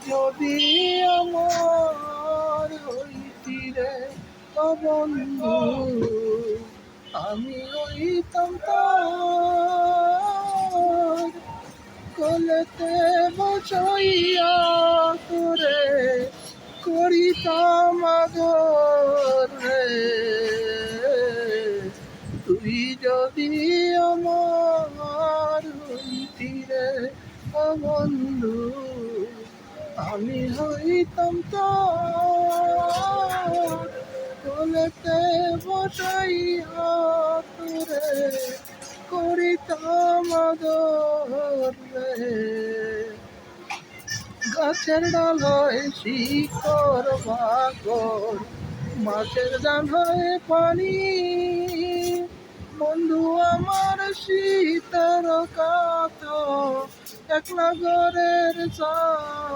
যদি আমার হইতি রে ও বন্ধু, আমি হইতাম তোর কোলেতে বসাইয়া তোরে করিতাম আদর রে। তুই যদি আমার হইতি রে ও বন্ধু, আমি হইতাম তোর কোলেতে বসাইয়া তোরে করিতাম আদর রে। গাছের ডাল হয় শিকড় বাকর, মাছের জান হয় পানি, বন্ধু আমার শীতের কাত একলা ঘরের চা।